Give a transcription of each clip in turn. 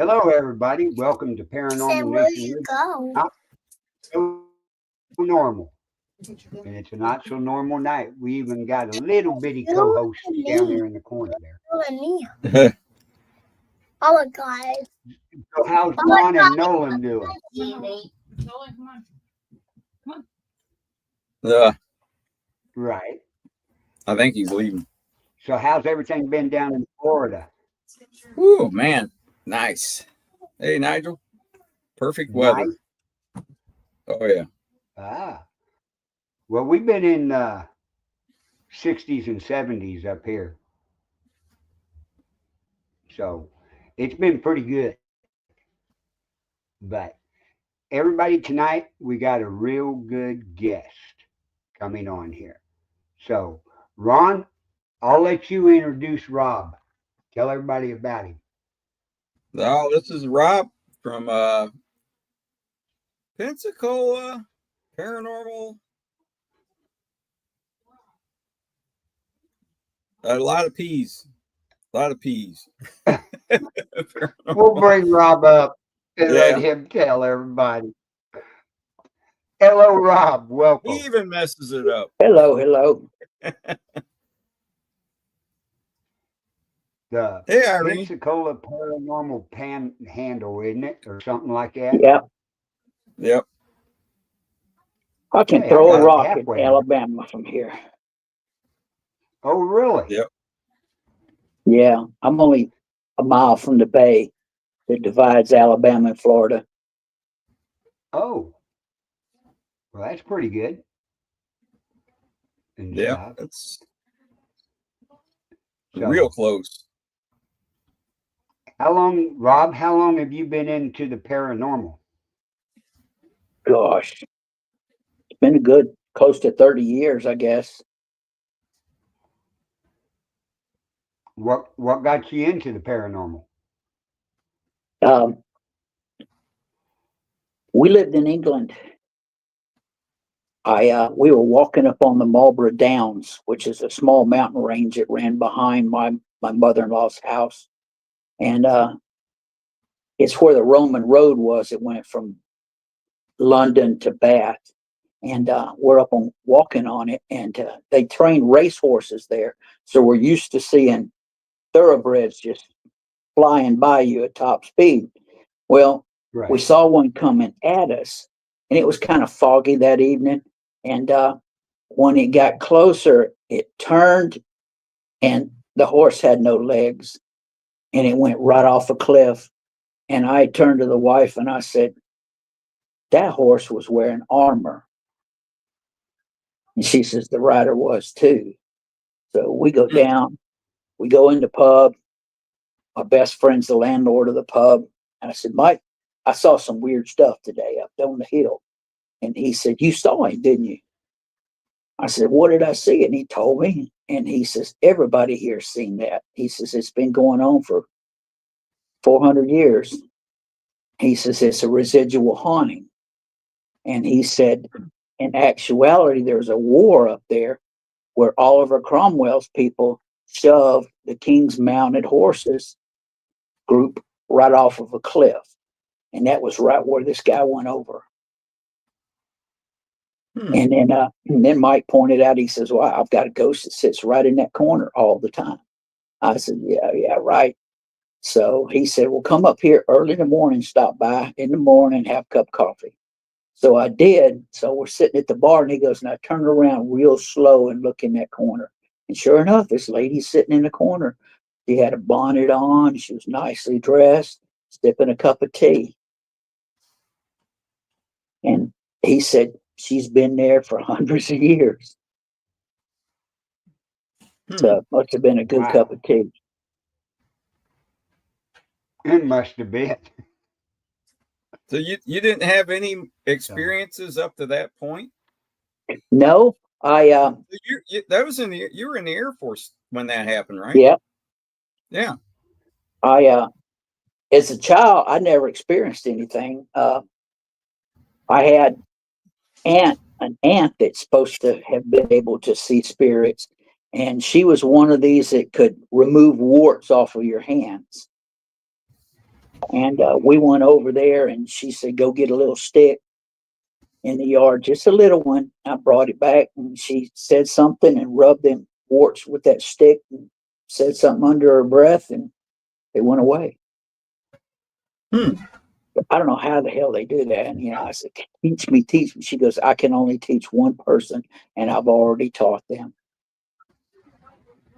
Hello, everybody. Welcome to Said, Paranormal where'd Nation you Radio. go? Not so normal, and it's a not so normal night. We even got a little bitty You co-host and down me. there in the corner there. You and me. Oh my god. So, how's Oh my Ron god. and Nolan doing? Uh, Right. I think he's leaving. So, how's everything been down in Florida? Ooh, man. Nice. Hey, Nigel. Perfect weather. Nice. Oh, yeah. Ah. Well, we've been in 60s and 70s up here, so it's been pretty good. But everybody, tonight we got a real good guest coming on here. So, Ron, I'll let you introduce Rob. Tell everybody about him. Oh, this is Rob from Pensacola. Paranormal. A lot of peas. A lot of peas. We'll bring Rob up and let Yeah. him tell everybody. Hello, Rob. He Welcome. even messes it up. Hello. The Hey, Irene. Pensacola Paranormal Panhandle, isn't it? Or something like that? Yep. I can Hey, I throw a got it rock at halfway there. Alabama from here. Oh, really? Yep. Yeah, I'm only a mile from the bay that divides Alabama and Florida. Oh, well, that's pretty good. And Yep. stuff. That's So, real close. Rob, how long have you been into the paranormal? Gosh, it's been a good close to 30 years, I guess. What got you into the paranormal? Um, we lived in England. We were walking up on the Marlborough Downs, which is a small mountain range that ran behind my mother-in-law's house, and it's where the Roman road was. It went from London to Bath, and we're up on walking on it, and they train race horses there, so we're used to seeing thoroughbreds just flying by you at top speed. Well, we Right. saw one coming at us, and it was kind of foggy that evening, and when it got closer, it turned, and the horse had no legs, and it went right off a cliff. And I turned to the wife and I said, that horse was wearing armor. And she says, the rider was too. So we go down, we go in the pub. My best friend's the landlord of the pub. And I said, Mike, I saw some weird stuff today up on the hill. And he said, you saw him, didn't you? I said, what did I see? And he told me. And he says, everybody here's seen that. He says, it's been going on for 400 years. He says, it's a residual haunting. And he said, in actuality, there's a war up there where Oliver Cromwell's people shoved the king's mounted horses group right off of a cliff. And that was right where this guy went over. And then Mike pointed out, he says, well, I've got a ghost that sits right in that corner all the time. I said, yeah, right. So he said, well, come up here early in the morning, stop by in the morning, have a cup of coffee. So I did. So we're sitting at the bar, and he goes, now turn around real slow and look in that corner. And sure enough, this lady's sitting in the corner. She had a bonnet on. She was nicely dressed, sipping a cup of tea. And he said, she's been there for hundreds of years. So it must have been a good cup of tea. It must have been. So you didn't have any experiences up to that point? No, that was you were in the Air Force when that happened, right? Yeah. As a child, I never experienced anything. I had an aunt that's supposed to have been able to see spirits, and she was one of these that could remove warts off of your hands. And we went over there, and she said, "Go get a little stick in the yard, just a little one." I brought it back, and she said something and rubbed them warts with that stick and said something under her breath, and they went away. I don't know how the hell they do that. And, I said, teach me, teach me. She goes, I can only teach one person, and I've already taught them.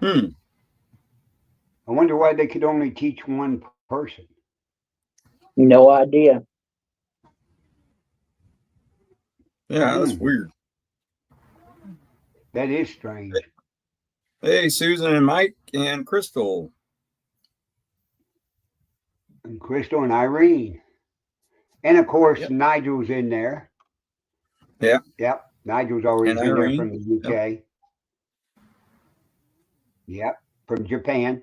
I wonder why they could only teach one person. No idea. Yeah, that's weird. That is strange. Hey, Susan and Mike and Crystal. And Crystal and Irene. And of course, Nigel's in there. Yeah. Yep. Nigel's always And been there Irene. from the UK. Yep. From Japan.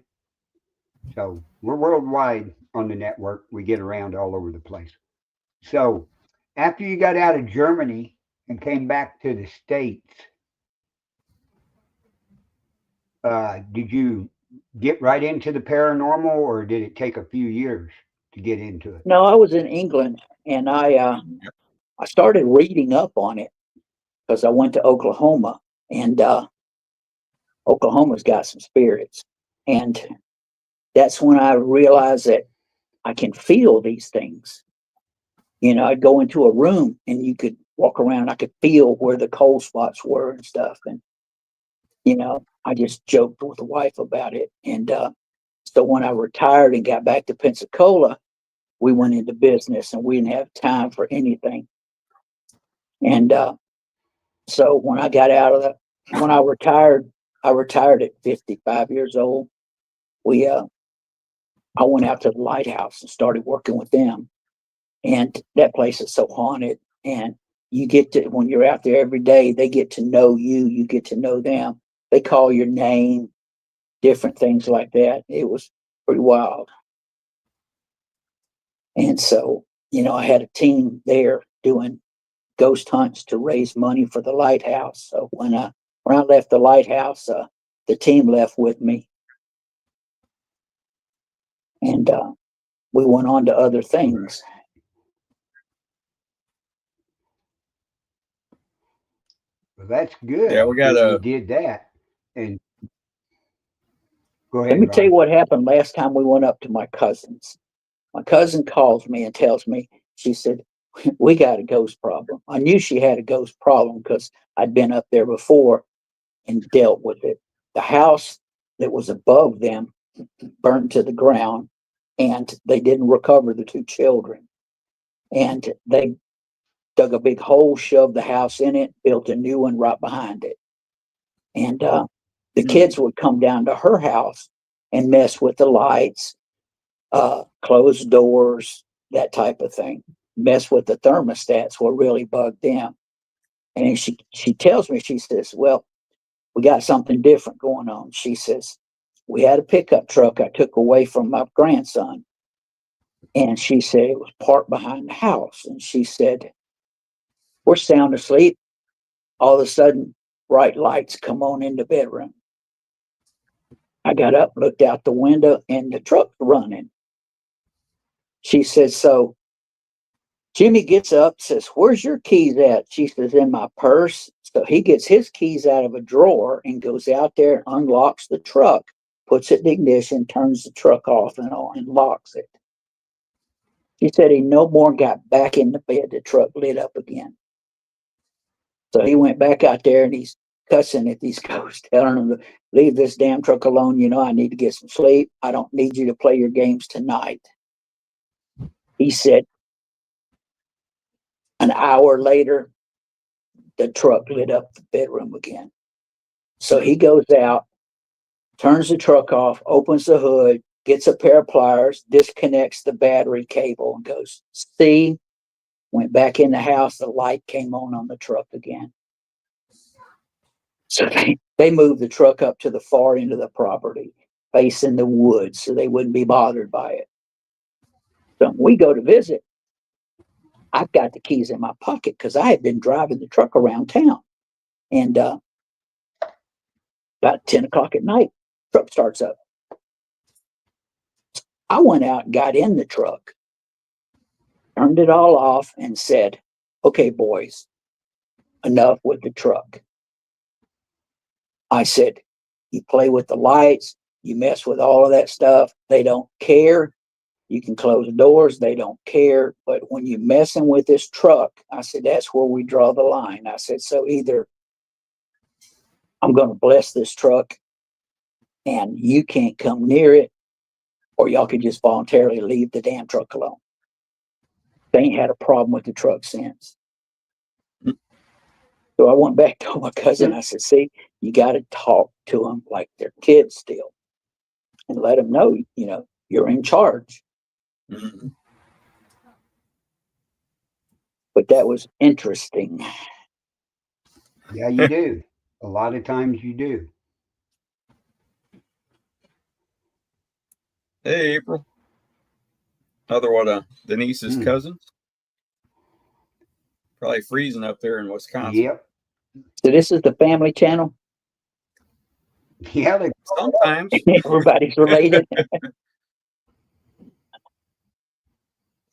So we're worldwide on the network. We get around all over the place. So after you got out of Germany and came back to the States, did you get right into the paranormal, or did it take a few years to get into it? No, I was in England, and I started reading up on it because I went to Oklahoma, and Oklahoma's got some spirits. And that's when I realized that I can feel these things. I'd go into a room and you could walk around. I could feel where the cold spots were and stuff. And, I just joked with the wife about it. And so when I retired and got back to Pensacola, we went into business and we didn't have time for anything. And so when I got out of that, when I retired at 55 years old. I went out to the lighthouse and started working with them. And that place is so haunted. And you get to, when you're out there every day, they get to know you, you get to know them. They call your name, different things like that. It was pretty wild. And so, I had a team there doing ghost hunts to raise money for the lighthouse. So when I left the lighthouse, the team left with me. And we went on to other things. Well, that's good. Yeah, we got you did that. And go ahead. Let me Ron. tell you what happened last time we went up to my cousin's. My cousin calls me and tells me, she said, we got a ghost problem. I knew she had a ghost problem because I'd been up there before and dealt with it. The house that was above them burnt to the ground, and they didn't recover the two children. And they dug a big hole, shoved the house in it, built a new one right behind it. And the kids would come down to her house and mess with the lights, close doors, that type of thing. Mess with the thermostats, what really bugged them. And she tells me, she says, well, we got something different going on. She says, we had a pickup truck I took away from my grandson. And she said it was parked behind the house. And she said, we're sound asleep. All of a sudden, bright lights come on in the bedroom. I got up, looked out the window, and the truck's running. She says, so Jimmy gets up, says, where's your keys at? She says, in my purse. So he gets his keys out of a drawer and goes out there, unlocks the truck, puts it in ignition, turns the truck off and on, and locks it. He said he no more got back in the bed. The truck lit up again. So he went back out there and he's cussing at these ghosts, telling them to leave this damn truck alone. I need to get some sleep. I don't need you to play your games tonight. He said an hour later, the truck lit up the bedroom again. So he goes out, turns the truck off, opens the hood, gets a pair of pliers, disconnects the battery cable, and goes, see, went back in the house. The light came on the truck again. So they moved the truck up to the far end of the property, facing the woods, so they wouldn't be bothered by it. So when we go to visit, I've got the keys in my pocket because I had been driving the truck around town. And about 10 o'clock at night, truck starts up. I went out and got in the truck, turned it all off, and said, okay, boys, enough with the truck. I said, you play with the lights, you mess with all of that stuff, they don't care. You can close the doors, they don't care. But when you're messing with this truck, I said, that's where we draw the line. I said, so either I'm going to bless this truck and you can't come near it, or y'all could just voluntarily leave the damn truck alone. They ain't had a problem with the truck since. So I went back to my cousin. I said, see, you got to talk to them like they're kids still and let them know, you know, you're in charge. Mm-hmm. But that was interesting. Yeah, you do. A lot of times you do. Hey, April. Another one of Denise's cousins. Probably freezing up there in Wisconsin. Yep. So this is the family channel? Yeah, sometimes. Everybody's related.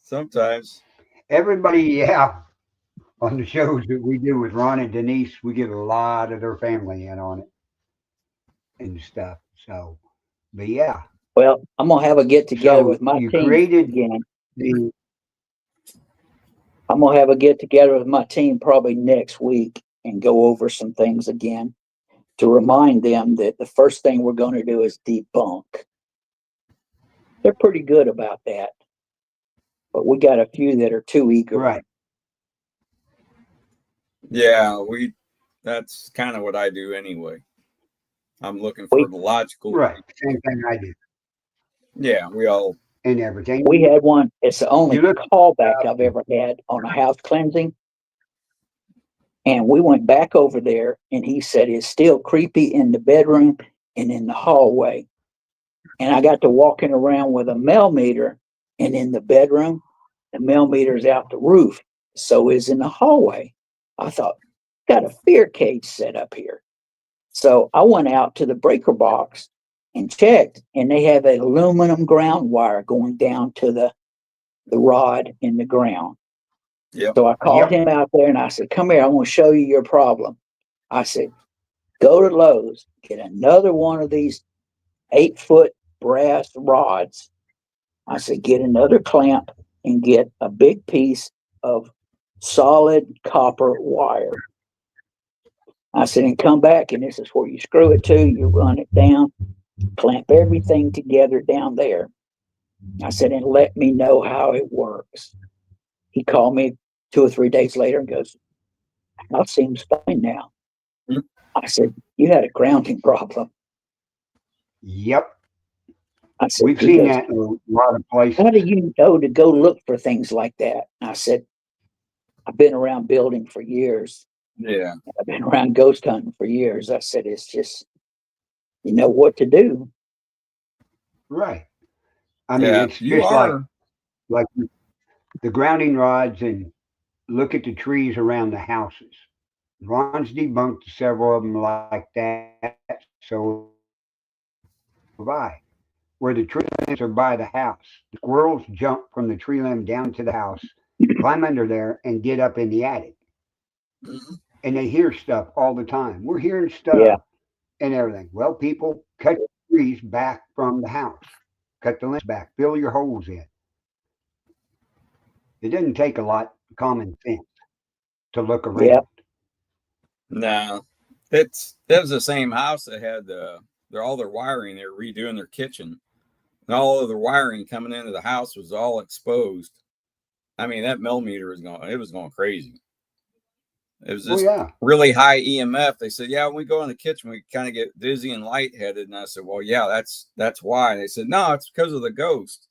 Sometimes. Everybody, yeah. On the shows that we do with Ron and Denise, we get a lot of their family in on it and stuff. So, but yeah. Well, I'm gonna have a get together So with my you team created again. the I'm gonna have a get together with my team probably next week and go over some things again to remind them that the first thing we're going to do is debunk. They're pretty good about that, but we got a few that are too eager. right. Yeah, that's kind of what I do anyway. I'm looking for the logical. Right. Same thing I do. Yeah, we all. And everything. We had one, it's the only You look- callback I've ever had on a house cleansing. And we went back over there and he said it's still creepy in the bedroom and in the hallway. And I got to walking around with a millimeter, and in the bedroom, the millimeter's out the roof. So is in the hallway. I thought, got a fear cage set up here. So I went out to the breaker box and checked, and they have an aluminum ground wire going down to the rod in the ground. Yep. So I called him out there and I said, come here, I want to show you your problem. I said, go to Lowe's, get another one of these 8-foot brass rods. I said, get another clamp and get a big piece of solid copper wire. I said, and come back, and this is where you screw it to. You run it down, clamp everything together down there. I said, and let me know how it works. He called me 2 or 3 days later and goes, house seems fine now. Mm-hmm. I said, you had a grounding problem. Yep. I said, We've seen that in a lot of places. How do you know to go look for things like that? I said, I've been around building for years. Yeah. I've been around ghost hunting for years. I said, it's just, you know what to do. Right. I mean, Yeah, it's you just are. like the grounding rods, and look at the trees around the houses. Ron's debunked several of them like that. So have I. Where the tree limbs are by the house, the squirrels jump from the tree limb down to the house, climb under there, and get up in the attic. Mhm. And they hear stuff all the time. We're hearing stuff Yeah. and everything. Well, people, cut the trees back from the house. Cut the limbs back. Fill your holes in. It doesn't take a lot of common sense to look around. Yeah. No, that was the same house that had all their wiring. They were redoing their kitchen, and all of the wiring coming into the house was all exposed. I mean, that millimeter was going crazy. It was just really high EMF. They said, yeah, when we go in the kitchen, we kind of get dizzy and lightheaded. And I said, well, yeah, that's why. And they said, no, it's because of the ghost.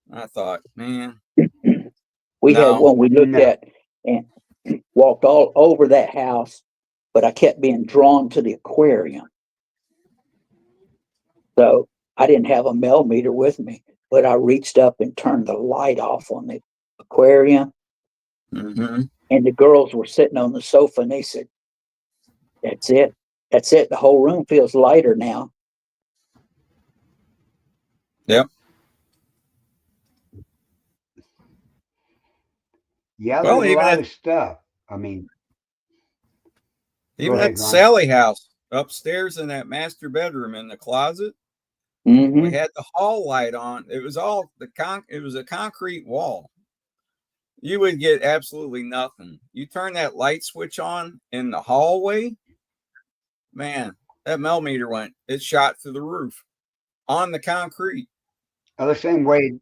And I thought, man. We had one we looked at and walked all over that house, but I kept being drawn to the aquarium. So I didn't have a millimeter with me, but I reached up and turned the light off on the aquarium. Mm-hmm. And the girls were sitting on the sofa and they said, that's it. That's it. The whole room feels lighter now. Yep. Yeah, Well, there's a lot of stuff. I mean, go even at ahead, the Ron. Sally house upstairs in that master bedroom in the closet, we Mm-hmm. had the hall light on. It was all it was a concrete wall. You would get absolutely nothing. You turn that light switch on in the hallway, man, that millimeter went, it shot through the roof on the concrete. The same way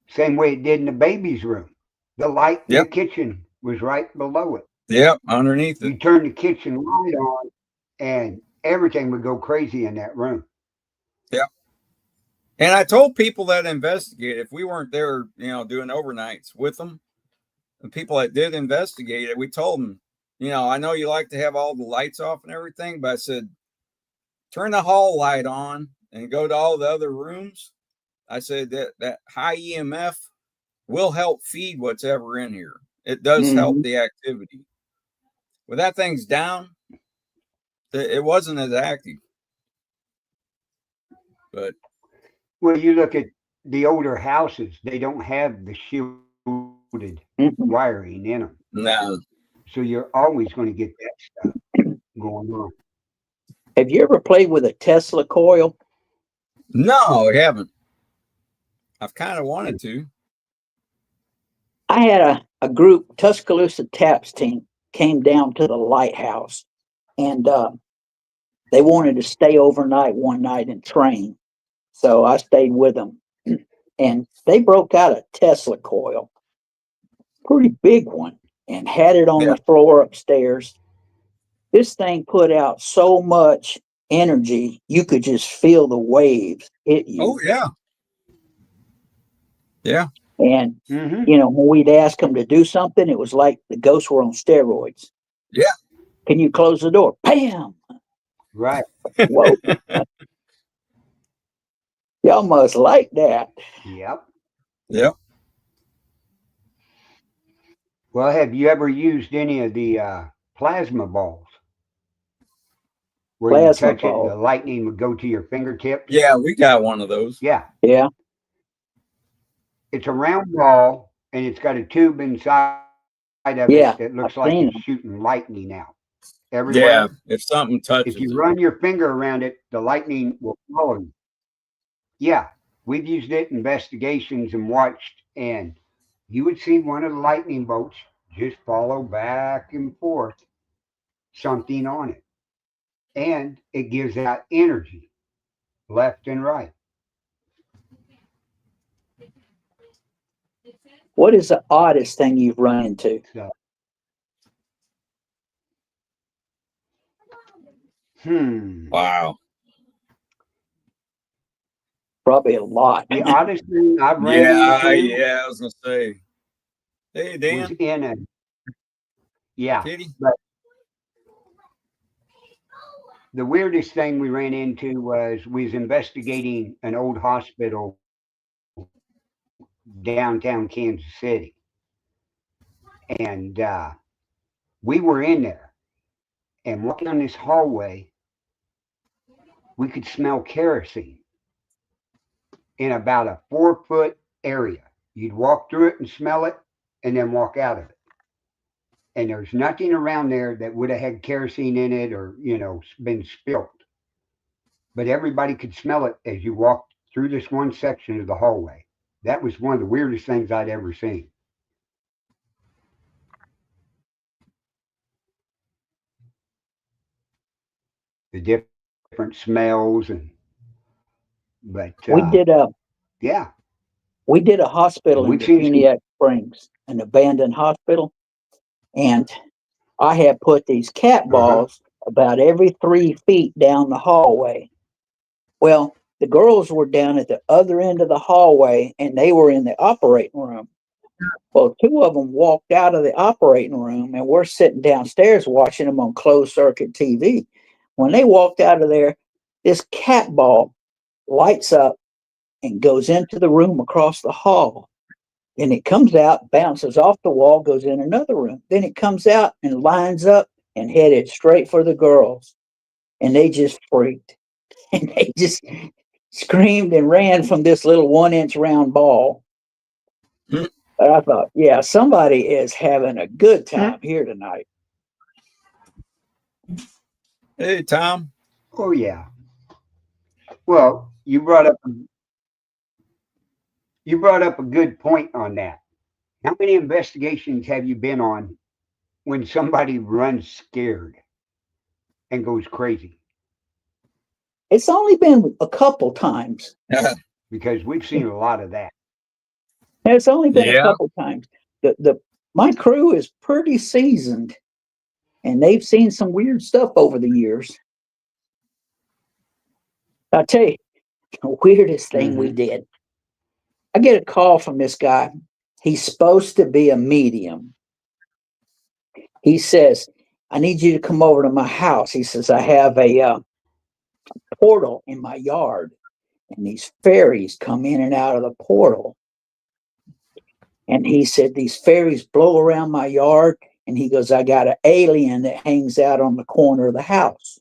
it did in the baby's room. The light in the Yep. kitchen was right below it. Yep. Underneath it. You turn the kitchen light on, and everything would go crazy in that room. Yep. And I told people that investigate, if we weren't there, doing overnights with them, the people that did investigate it, we told them, I know you like to have all the lights off and everything, but I said, turn the hall light on and go to all the other rooms. I said that high EMF will help feed what's ever in here. It does help Mm-hmm. the activity. When that thing's down, it wasn't as active. But Well, you look at the older houses, they don't have the shielded Mm-hmm. wiring in them. no, So you're always going to get that stuff going on. Have you ever played with a Tesla coil? no, I haven't. I've kind of wanted to. I had a group, Tuscaloosa Taps team, came down to the lighthouse, and they wanted to stay overnight one night and train. So I stayed with them, and they broke out a Tesla coil, pretty big one, and had it on Yeah. the floor upstairs. This thing put out so much energy, you could just feel the waves hit Oh you. yeah. Yeah. And, Hmm. when we'd ask them to do something, it was like the ghosts were on steroids. Yeah. Can you close the door? Bam! Right. Whoa, y'all must like that. Yep. Yep. Well, have you ever used any of the plasma balls where you Plasma touch it and the ball. lightning would go to your fingertips? Yeah, we got one of those. Yeah. Yeah, It's a round ball and it's got a tube inside of it that looks like it's yeah, I've shooting seen them. lightning out everywhere. Yeah. If something If you touches run it. your finger around it, the lightning will follow you. Yeah, we've used it in investigations and watched, and you would see one of the lightning bolts just follow back and forth, something on it. And it gives out energy left and right. What is the oddest thing you've run into? So, Wow. Probably a lot. the oddest thing I've ran Yeah. into Yeah. I was gonna say, hey was Dan, in a, yeah, Kitty. but the weirdest thing we ran into was we was investigating an old hospital downtown Kansas City. And we were in there and walking down this hallway, we could smell kerosene in about a 4 foot area. You'd walk through it and smell it and then walk out of it. And there's nothing around there that would have had kerosene in it or, been spilt. But everybody could smell it as you walked through this one section of the hallway. That was one of the weirdest things I'd ever seen. The different smells but We did a yeah, we did a hospital in we've seen some. Defuniak Springs, an abandoned hospital, and I had put these cat Uh-huh. balls about every 3 feet down the hallway. Well, the girls were down at the other end of the hallway and they were in the operating room. Well, two of them walked out of the operating room and we're sitting downstairs watching them on closed circuit TV. When they walked out of there, this cat ball lights up and goes into the room across the hall. Then it comes out, bounces off the wall, goes in another room. Then it comes out and lines up and headed straight for the girls. And they just freaked. And they just screamed and ran from this little 1 inch round ball. But I thought, yeah, somebody is having a good time here tonight. Hey, Tom. Oh yeah. Well, you brought up a good point on that. How many investigations have you been on when somebody runs scared and goes crazy? It's only been a couple times. Because we've seen a lot of that. It's only been a Yeah. couple times. The my crew is pretty seasoned, and they've seen some weird stuff over the years. I tell you, the weirdest thing we Hmm. did. I get a call from this guy. He's supposed to be a medium. He says, "I need you to come over to my house." He says, "I have a portal in my yard, and these fairies come in and out of the portal." And he said, "These fairies blow around my yard." And he goes, "I got an alien that hangs out on the corner of the house."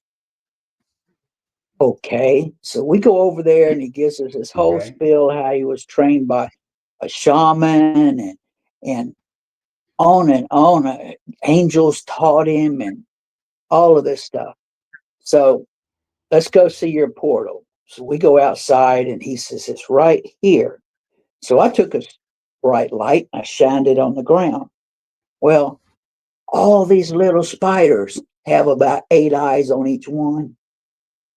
Okay. So we go over there and he gives us this whole Okay. spiel how he was trained by a shaman and on and on. Angels taught him and all of this stuff. So let's go see your portal. So we go outside and he says, "It's right here." So I took a bright light, I shined it on the ground. Well, all these little spiders have about 8 eyes on each one.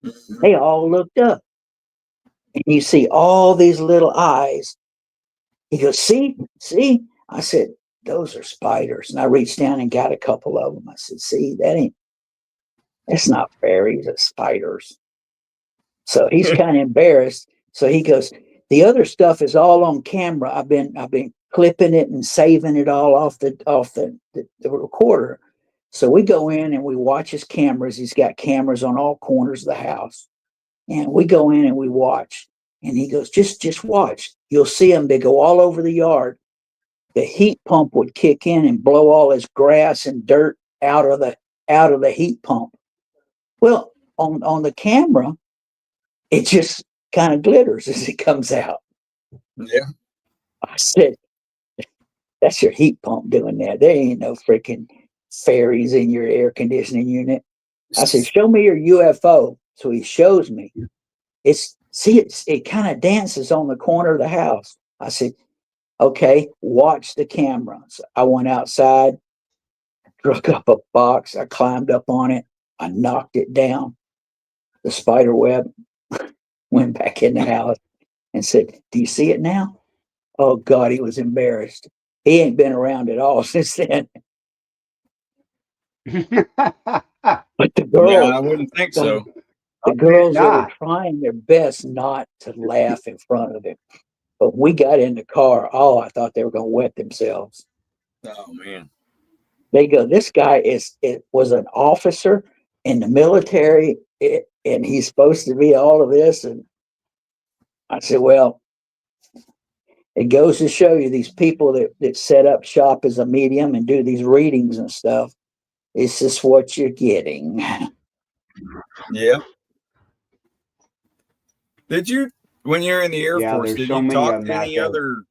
Mhm. They all looked up and you see all these little eyes. He goes, "See, see?" I said, "Those are spiders." And I reached down and got a couple of them. I said, "See, that's not fairies, it's spiders." So he's kind of embarrassed. So he goes, "The other stuff is all on camera. I've been clipping it and saving it all off the recorder." So we go in and we watch his cameras. He's got cameras on all corners of the house. And we go in and we watch. And he goes, just watch. You'll see them. They go all over the yard. The heat pump would kick in and blow all his grass and dirt out of the heat pump. Well, on the camera, it just kind of glitters as it comes out. Yeah. I said, "That's your heat pump doing that. There ain't no freaking fairies in your air conditioning unit." I said, "Show me your UFO." So he shows me. It kind of dances on the corner of the house. I said, "Okay, watch the camera." So I went outside, drug up a box. I climbed up on it. I knocked it down. The spider web went back in the house and said, "Do you see it now?" Oh God, he was embarrassed. He ain't been around at all since then. But the Yeah, girls, I wouldn't think the, so. I the bet girls, they were not. trying their best not to laugh in front of him. But we got in the car. Oh, I thought they were going to wet themselves. Oh man. They go, "This guy was an officer in the military, and he's supposed to be all of this." And I said, "Well, it goes to show you these people that set up shop as a medium and do these readings and stuff. This is what you're getting." Yeah. Did you, when you're in the Air Yeah, Force, there's did so you many talk of to them out any there. other?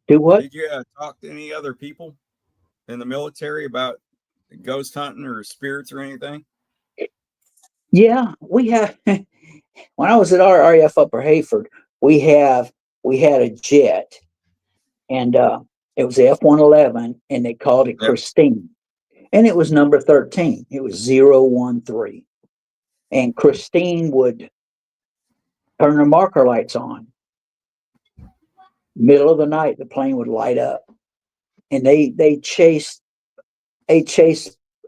Do what? Did you talk to any other people in the military about ghost hunting or spirits or anything? Yeah, we have. When I was at RAF Upper Hayford, we have we had a jet, and it was the F-111, and they called it Yep. Christine, and it was number 13. It was 013, and Christine would turn the marker lights on. Middle of the night, the plane would light up, and they chased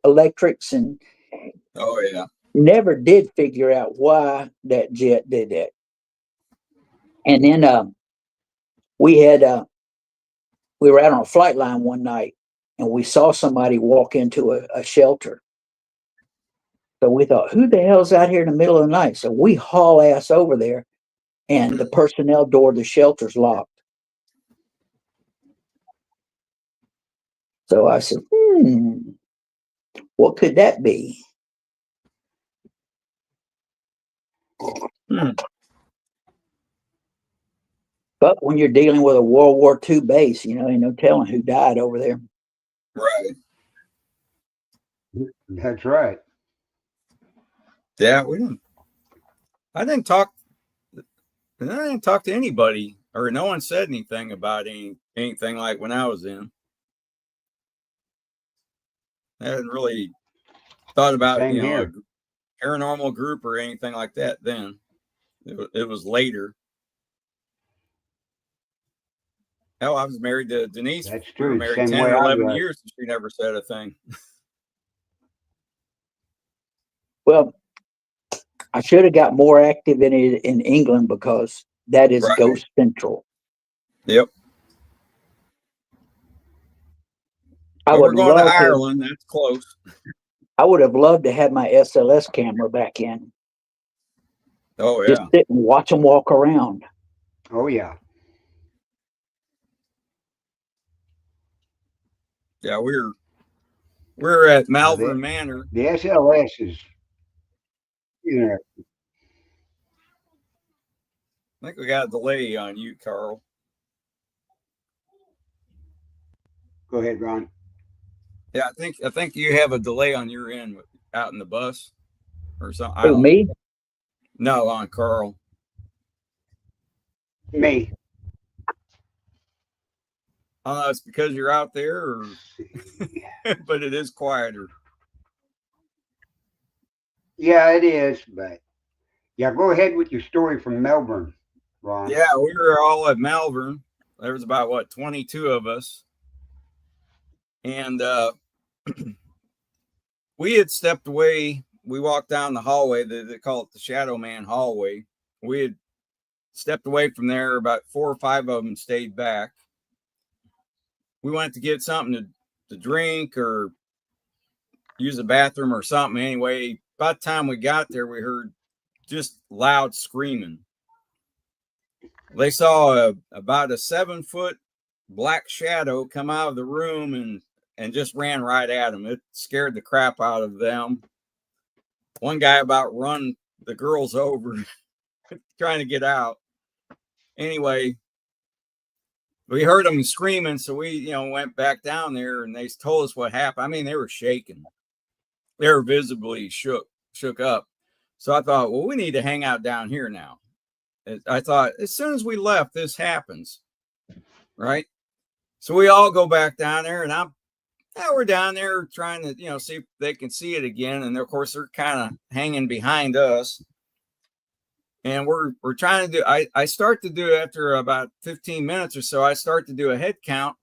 electrics and Oh yeah. never did figure out why that jet did that. And then we had we were out on a flight line one night, and we saw somebody walk into a shelter. So we thought, who the hell's out here in the middle of the night? So we haul ass over there, and the personnel door of the shelter's locked. So I said, what could that be? Hmm. But when you're dealing with a World War II base, you know, ain't no telling who died over there. Right. That's right. Yeah, we didn't. I didn't talk. I didn't talk to anybody, or no one said anything about anything like when I was in. I hadn't really thought about, Same a here. paranormal group or anything like that then. It was later. Hell, I was married to Denise. That's We were true. married Same 10 way or I 11 was. years and she never said a thing. Well, I should have got more active in it in England because that is Right. Ghost Central. Yep. I But would we're going to love to. Ireland. That's close. I would have loved to have my SLS camera back in. Oh, Just yeah. sit and watch them walk around. Oh yeah. Yeah, we're at Now Malvern Manor. the SLS is, you know, I think we got a delay on you, Carl. go ahead, Ron. Yeah, I think you have a delay on your end out in the bus or something. I Who, don't. me? No, on Carl. Me. I don't know. It's because you're out there, or but it is quieter. Yeah, it is, but yeah, go ahead with your story from Melbourne, Ron. Yeah, we were all at Malvern. There was about 22 of us, and we had stepped away. We walked down the hallway. They call it the Shadow Man hallway. We had stepped away from there. About 4 or 5 of them stayed back. We went to get something to drink or use the bathroom or something. Anyway, by the time we got there, we heard just loud screaming. They saw about a 7-foot black shadow come out of the room and just ran right at them. It scared the crap out of them. One guy about run the girls over trying to get out. Anyway, we heard them screaming, so we went back down there and they told us what happened. I mean, they were shaking. They were visibly shook up. So I thought, well, we need to hang out down here now. I thought, as soon as we left, this happens, right? So we all go back down there, and we're down there trying to, see if they can see it again. And of course, they're kind of hanging behind us. And we're trying to do, I start to do after about 15 minutes or so, I start to do a head count.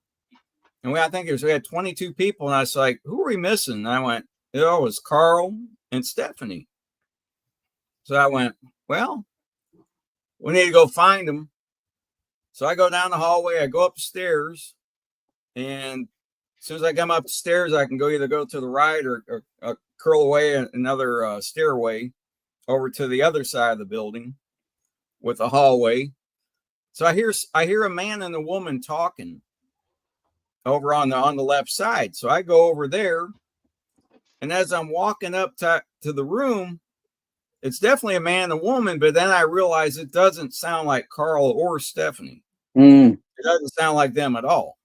And I think we had 22 people. And I was like, who are we missing? And I went, it was Carl and Stephanie. So I went, well, we need to go find them. So I go down the hallway, I go up the stairs, and as soon as I come up the stairs, I can either go to the right or curl away another stairway over to the other side of the building with a hallway. So I hear a man and a woman talking over on the left side. So I go over there, and as I'm walking up to the room, it's definitely a man and a woman, but then I realize it doesn't sound like Carl or Stephanie. It doesn't sound like them at all.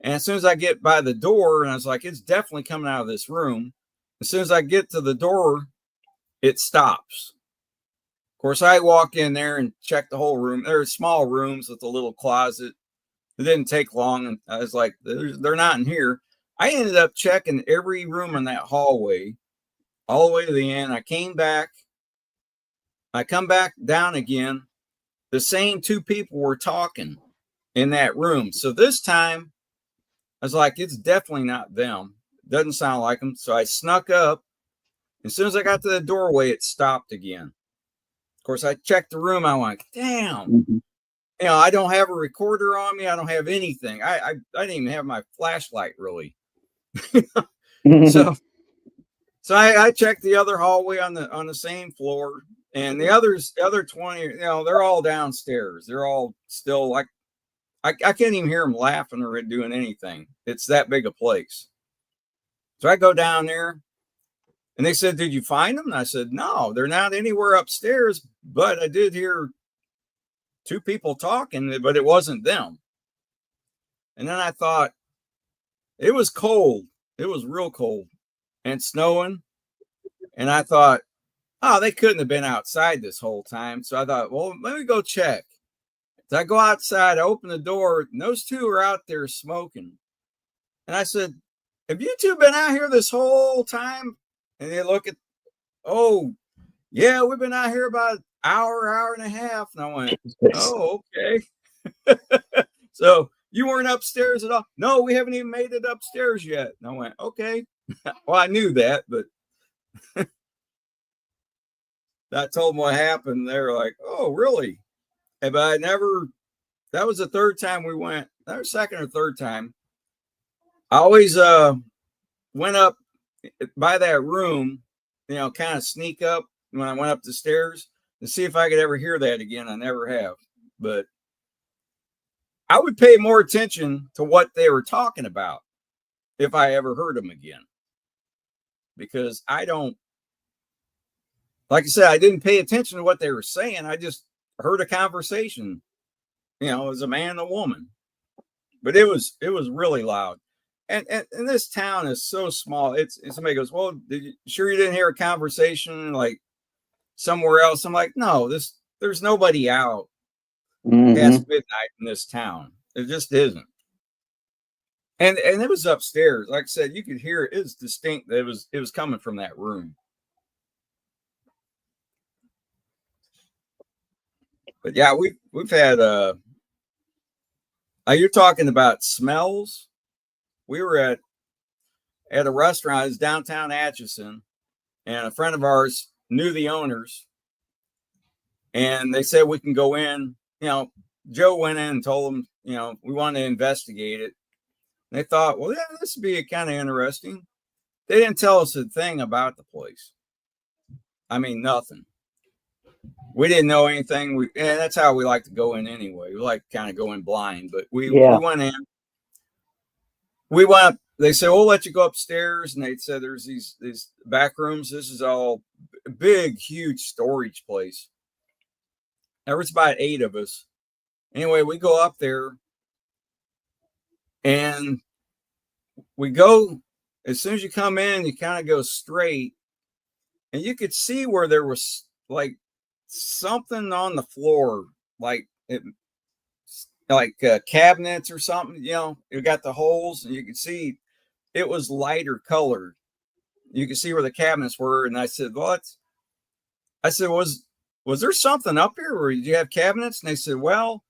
And as soon as I get by the door, and I was like, it's definitely coming out of this room. As soon as I get to the door, it stops. Of course, I walk in there and check the whole room. There are small rooms with a little closet. It didn't take long. And I was like, they're not in here. I ended up checking every room in that hallway all the way to the end. I came back. I come back down again. The same 2 people were talking in that room. So this time, I was like, it's definitely not them. Doesn't sound like them. So I snuck up. As soon as I got to the doorway, it stopped again. Of course, I checked the room. I went, damn. I don't have a recorder on me. I don't have anything. I didn't even have my flashlight, really. So I checked the other hallway on the same floor, and the other 20, they're all downstairs. They're all still like, I can't even hear them laughing or doing anything. It's that big a place. So I go down there, and they said, did you find them? And I said, no, they're not anywhere upstairs, but I did hear two people talking, but it wasn't them. And then I thought, it was cold. It was real cold and snowing. And I thought, oh, they couldn't have been outside this whole time. So I thought, well, let me go check. So I go outside, I open the door, and those two are out there smoking. And I said, have you two been out here this whole time? And they look at, oh, yeah, we've been out here about an hour and a half. And I went, oh, okay. So you weren't upstairs at all? No, we haven't even made it upstairs yet. And I went, okay. Well, I knew that, but I told them what happened. They were like, oh, really? But I never, that was the third time we went. That was second or third time. I always went up by that room, you know, kind of sneak up when I went up the stairs to see if I could ever hear that again. I never have. But I would pay more attention to what they were talking about if I ever heard them again. Because I don't, like I said, I didn't pay attention to what they were saying. I just heard a conversation, you know, as a man and a woman. But it was really loud. And this town is so small. It's somebody goes, well, sure you didn't hear a conversation like somewhere else? I'm like, no, there's nobody out past midnight in this town. It just isn't. And it was upstairs. Like I said, you could hear it. It was distinct. It was coming from that room. But yeah, we've had you're talking about smells. We were at a restaurant. It's downtown Atchison, and a friend of ours knew the owners, and they said we can go in. You know, Joe went in and told them, you know, we want to investigate it. And they thought, well, yeah, this would be kind of interesting. They didn't tell us a thing about the place. I mean, nothing. We didn't know anything. And that's how we like to go in anyway. We like to kind of go in blind, but we went in. We went up. They said, we'll let you go upstairs. And they said, there's these back rooms. This is all big, huge storage place. There was about 8 of us. Anyway, we go up there and we go, as soon as you come in, you kind of go straight and you could see where there was like something on the floor, like cabinets or something, you know, you got the holes and you could see it was lighter colored. You could see where the cabinets were. And I said, what? I said, was there something up here or did you have cabinets? And they said, well,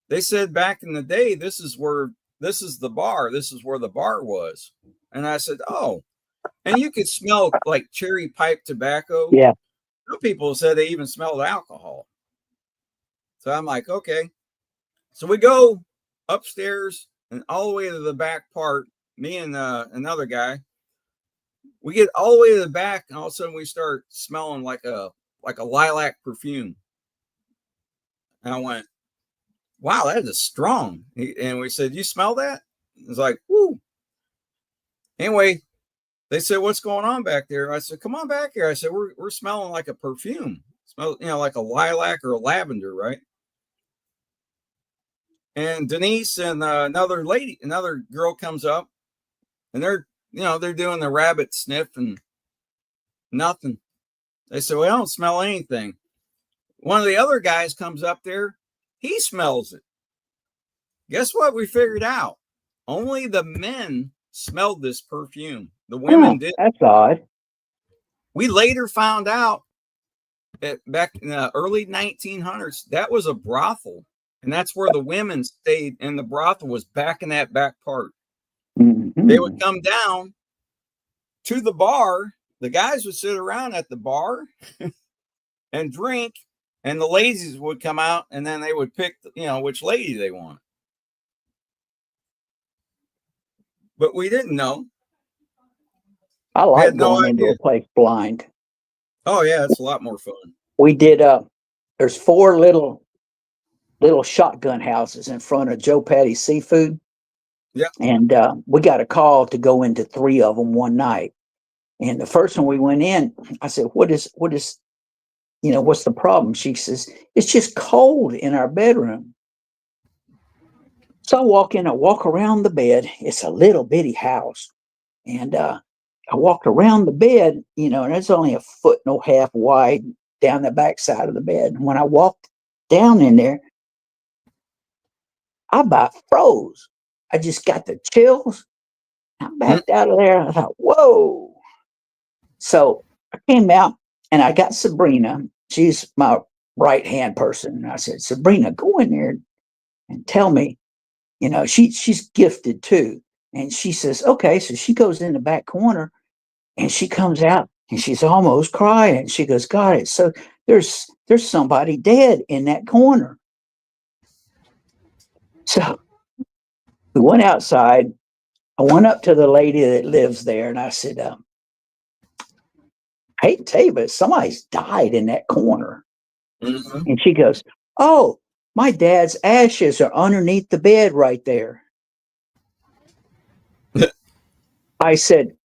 they said back in the day, this is the bar. This is where the bar was. And I said, oh, and you could smell like cherry pipe tobacco. Yeah. Some people said they even smelled alcohol. So I'm like, okay. So we go upstairs and all the way to the back part, me and another guy, we get all the way to the back and all of a sudden we start smelling like a lilac perfume. And I went, wow, that is strong. And we said, you smell that? It's like, whoo. Anyway, they said, what's going on back there? I said, come on back here. I said, we're smelling like a perfume. Smell, you know, like a lilac or a lavender, right? And Denise and another girl comes up and they're doing the rabbit sniff and nothing. They said, well, I don't smell anything. One of the other guys comes up there. He smells it. Guess what we figured out? Only the men smelled this perfume. The women did. That's odd. We later found out that back in the early 1900s, that was a brothel. And that's where the women stayed. And the brothel was back in that back part. Mm-hmm. They would come down to the bar. The guys would sit around at the bar and drink. And the ladies would come out and then they would pick, you know, which lady they want. But we didn't know. I like going into a place blind. Oh, yeah, it's a lot more fun. We did, there's 4 little shotgun houses in front of Joe Patty's Seafood. Yeah. And we got a call to go into 3 of them one night. And the first one we went in, I said, what is what's the problem? She says, it's just cold in our bedroom. So I walk around the bed. It's a little bitty house. And I walked around the bed, and it's only a foot and a half wide down the back side of the bed. And when I walked down in there, I about froze. I just got the chills. I backed out of there. I thought, whoa. So I came out and I got Sabrina. She's my right hand person. And I said, Sabrina, go in there and tell me, she's gifted too. And she says, okay. So she goes in the back corner and she comes out and she's almost crying. She goes, God, so there's somebody dead in that corner. So we went outside. I went up to the lady that lives there and I said, I hate to tell you, but somebody's died in that corner. Mm-hmm. And she goes, oh, my dad's ashes are underneath the bed right there. I said,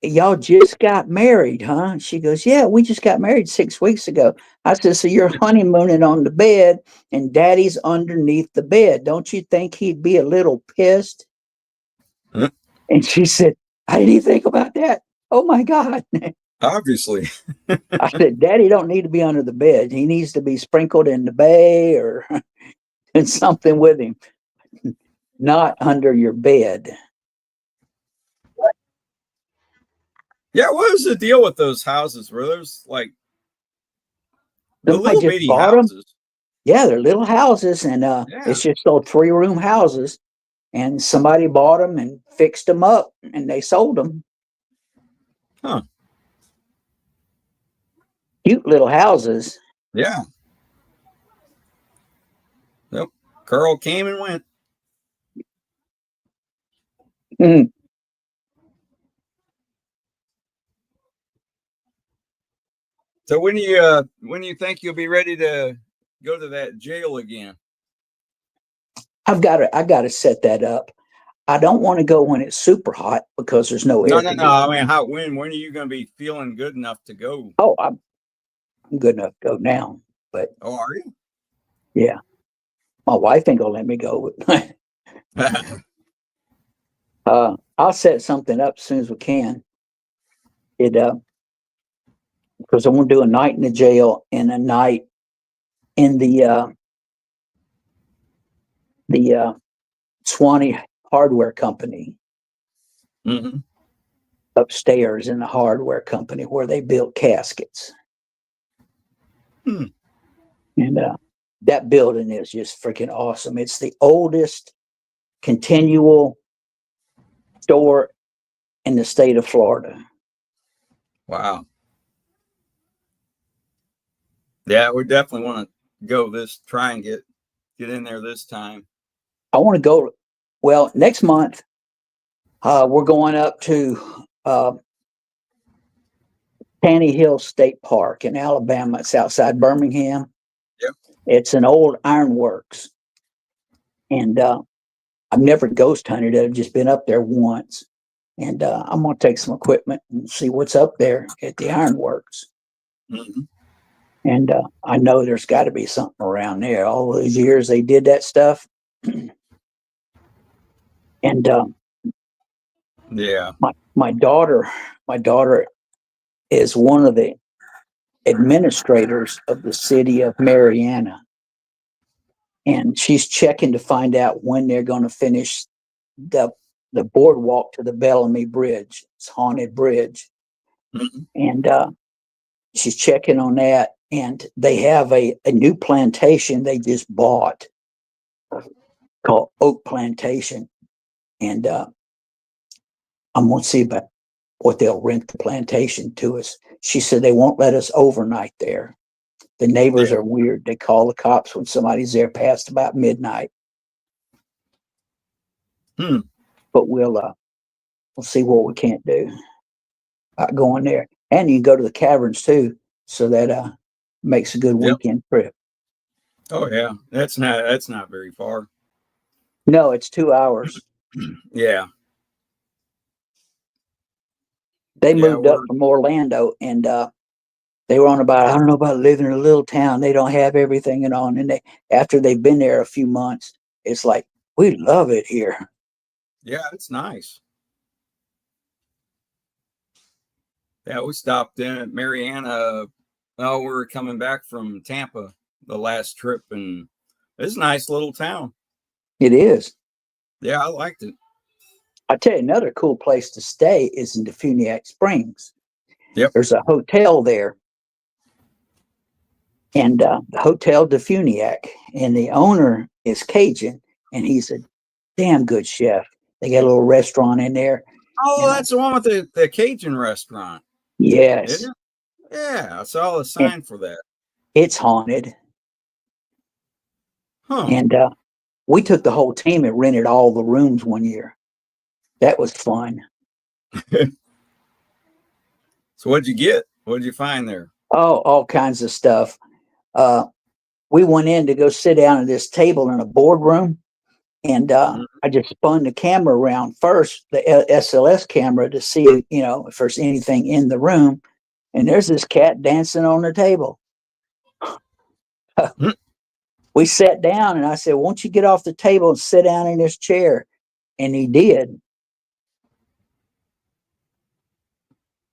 y'all just got married, huh? She goes, yeah, we just got married 6 weeks ago. I said, so you're honeymooning on the bed and daddy's underneath the bed. Don't you think he'd be a little pissed? Huh? And she said, I didn't even think about that. Oh my God. Obviously. I said, Daddy don't need to be under the bed. He needs to be sprinkled in the bay or and something with him, not under your bed. Yeah, what was the deal with those houses? Were those like the Somebody little just bitty bought them. houses? Yeah, they're little houses, and Yeah. it's just those 3-room houses. And somebody bought them and fixed them up, and they sold them. Huh. Cute little houses. Yeah. Nope. Carl came and went. Mhm. So when do you think you'll be ready to go to that jail again? I gotta set that up. I don't want to go when it's super hot because there's no air No. conditioning. I mean, when are you going to be feeling good enough to go? Oh, I'm good enough to go now. But Oh, are you? yeah, my wife ain't gonna let me go. I'll set something up as soon as we can. It because I want to do a night in the jail and a night in the Swanee Hardware Company Mm-hmm. upstairs in the hardware company where they build caskets. Hmm. And that building is just freaking awesome. It's the oldest continual store in the state of Florida. Wow. Yeah, we definitely want to go try and get in there this time. I want to go. Well, next month, we're going up to Panhandle State Park in Alabama. It's outside Birmingham. Yep. It's an old ironworks. And I've never ghost hunted it. I've just been up there once. And I'm going to take some equipment and see what's up there at the ironworks. Mm-hmm. And I know there's got to be something around there. All those years they did that stuff. And Yeah. my daughter is one of the administrators of the city of Marianna. And she's checking to find out when they're going to finish the boardwalk to the Bellamy Bridge. It's a haunted bridge. Mm-hmm. And she's checking on that. And they have a new plantation they just bought called Oak Plantation. And I'm going to see about what they'll rent the plantation to us. She said they won't let us overnight there. The neighbors are weird. They call the cops when somebody's there past about midnight. Hmm. But we'll see what we can't do. Going there, and you can go to the caverns too, so that makes a good weekend trip. Oh yeah, that's not very far. No, it's 2 hours. Yeah. They moved up from Orlando, and they were on about, I don't know about living in a little town. They don't have everything and on. And after they've been there a few months, it's like, we love it here. Yeah, it's nice. Yeah, we stopped in at Mariana. Oh, we were coming back from Tampa the last trip, and it's a nice little town. It is. Yeah, I liked it. I tell you, another cool place to stay is in Defuniak Springs. Yep. There's a hotel there, and the Hotel Defuniak, and the owner is Cajun, and he's a damn good chef. They got a little restaurant in there. Oh, that's the one with the Cajun restaurant. Yes. Isn't it? Yeah, I saw a And sign for that. it's haunted. Huh. And we took the whole team and rented all the rooms one year. That was fun. So what'd you get? What'd you find there? Oh, all kinds of stuff. We went in to go sit down at this table in a boardroom, and I just spun the camera around first, the SLS camera, to see, if there's anything in the room. And there's this cat dancing on the table. We sat down, and I said, "Won't you get off the table and sit down in this chair?" And he did.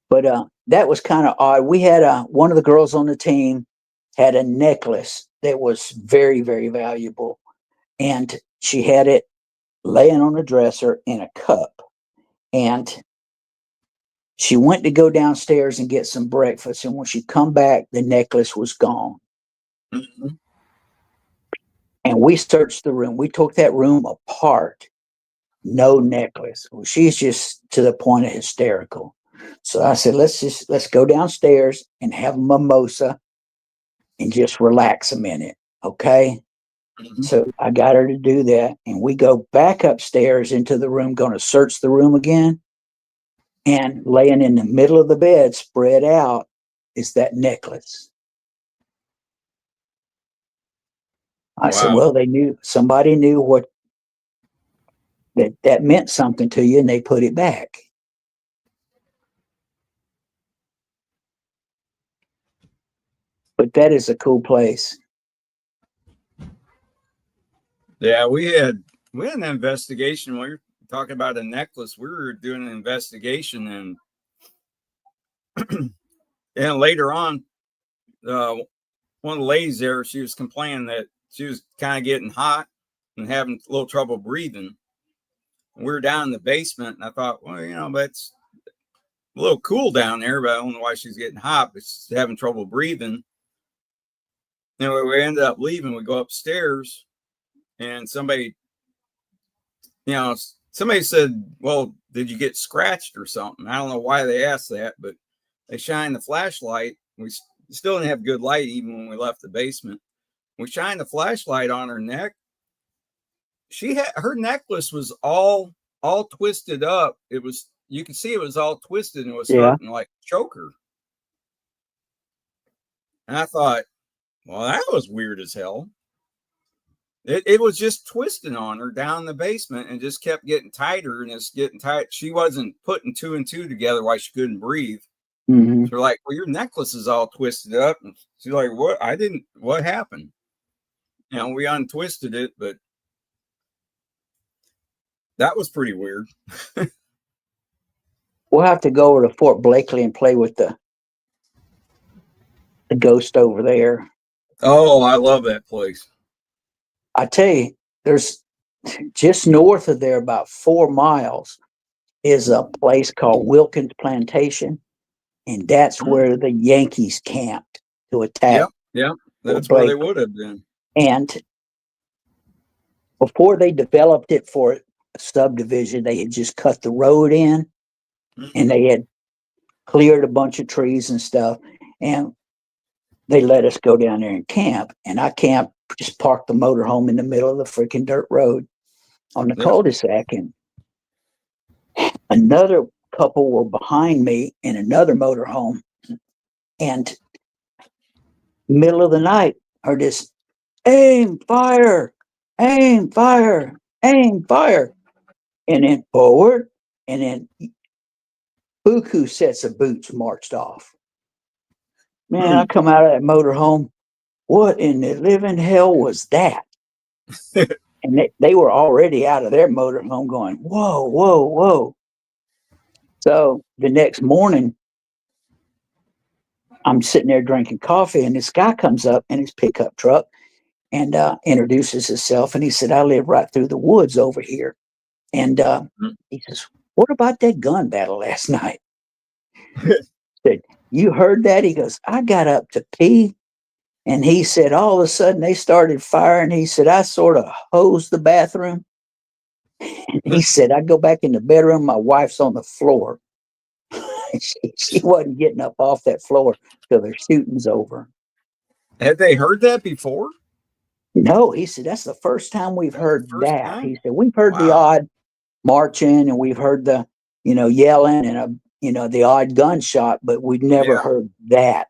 But that was kind of odd. We had one of the girls on the team had a necklace that was very, very valuable, and she had it laying on the dresser in a cup. And she went to go downstairs and get some breakfast, and when she come back, the necklace was gone. Mm-hmm. And we searched the room. We took that room apart. No necklace. Well, she's just to the point of hysterical. So I said, let's go downstairs and have a mimosa and just relax a minute. Okay. Mm-hmm. So I got her to do that. And we go back upstairs into the room, going to search the room again. And laying in the middle of the bed, spread out, is that necklace. I said, Wow. well, somebody knew what that meant something to you, and they put it back. But that is a cool place. Yeah, we had an investigation. We were talking about a necklace. We were doing an investigation, and later on, one of the ladies there, she was complaining that she was kind of getting hot and having a little trouble breathing. We were down in the basement, and I thought, well, that's a little cool down there, but I don't know why she's getting hot, but she's having trouble breathing. Anyway, we ended up leaving. We go upstairs, and somebody said, well, did you get scratched or something? I don't know why they asked that, but they shined the flashlight. We still didn't have good light even when we left the basement. We shined the flashlight on her neck. Her necklace was all twisted up. You could see it was all twisted and it was starting to like choke her. And I thought, well, that was weird as hell. It was just twisting on her down in the basement and just kept getting tighter and it's getting tight. She wasn't putting two and two together why she couldn't breathe. Mm-hmm. So we're like, well, your necklace is all twisted up. And she's like, what happened? We untwisted it, but that was pretty weird. We'll have to go over to Fort Blakely and play with the ghost over there. Oh, I love that place. I tell you, there's just north of there, about 4 miles, is a place called Wilkins Plantation, and that's where the Yankees camped to attack. Yep. That's where they would have been. And before they developed it for a subdivision, they had just cut the road in, and they had cleared a bunch of trees and stuff, and they let us go down there and camp. And I just parked the motorhome in the middle of the freaking dirt road on the cul-de-sac, and another couple were behind me in another motorhome, and middle of the night, heard this aim, fire, aim, fire, aim, fire, and then forward, and then buku sets of boots marched off. Man, I come out of that motorhome. What in the living hell was that? And they were already out of their motorhome going, whoa, whoa, whoa. So the next morning, I'm sitting there drinking coffee, and this guy comes up in his pickup truck and introduces himself. And he said, I live right through the woods over here. And he says, what about that gun battle last night? Said, you heard that? He goes, I got up to pee. And he said, all of a sudden they started firing. He said, I sort of hosed the bathroom. And he said, I go back in the bedroom. My wife's on the floor. she wasn't getting up off that floor till the shooting's over. Had they heard that before? No, he said, that's the first time we've heard First that. time? He said, we've heard the Wow. odd marching and we've heard the, yelling and, the odd gunshot, but we'd never heard that.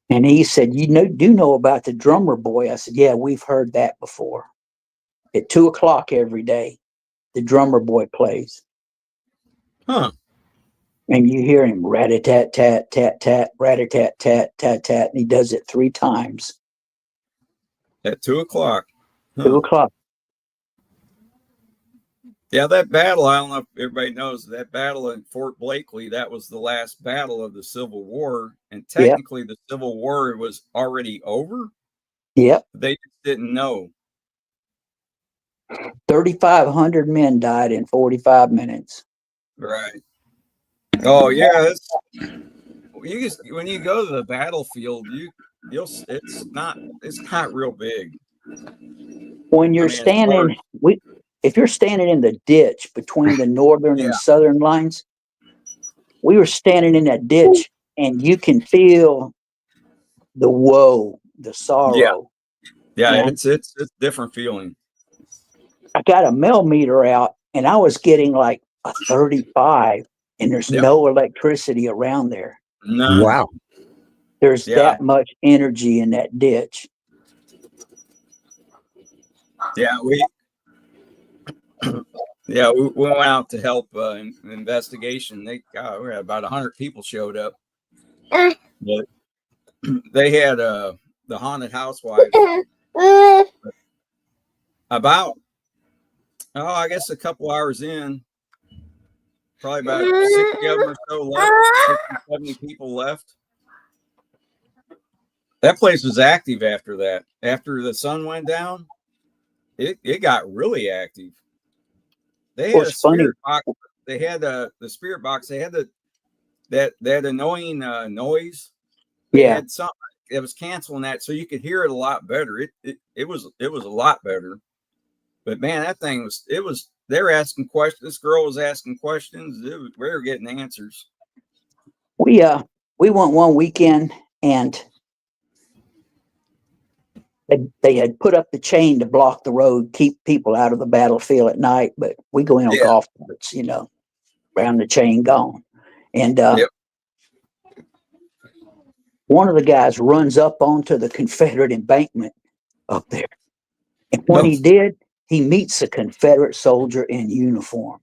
And he said, do know about the drummer boy? I said, yeah, we've heard that before. At 2:00 every day, the drummer boy plays. Huh. And you hear him rat-a-tat-tat, tat-tat, rat-a-tat-tat, tat-tat, and he does it 3 times. At 2:00. Huh. 2:00. Yeah, that battle, I don't know if everybody knows, that battle in Fort Blakely, that was the last battle of the Civil War. And technically the Civil War was already over. Yep. They just didn't know. 3,500 men died in 45 minutes. Right. Oh yeah, when you go to the battlefield, it's not real big. When you're standing, if you're standing in the ditch between the northern and southern lines, we were standing in that ditch, and you can feel the woe, the sorrow. Yeah, and it's a different feeling. I got a millimeter out, and I was getting like a 35, and there's no electricity around there. None. Wow. There's that much energy in that ditch. Yeah, we went out to help in investigation. We had about 100 people showed up. But they had the haunted housewives. About I guess a couple hours in, probably about 60 of them or so left. 60, 70 people left. That place was active after that. After the sun went down, it got really active. They had a spirit box. They had the spirit box. They had that annoying noise. They had something that was canceling that, so you could hear it a lot better. It was a lot better. But man, that thing was. They were asking questions. This girl was asking questions. We were getting answers. We went one weekend, and they had put up the chain to block the road, keep people out of the battlefield at night. But we go in on golf carts, around the chain gone. And one of the guys runs up onto the Confederate embankment up there. And when he did, he meets a Confederate soldier in uniform.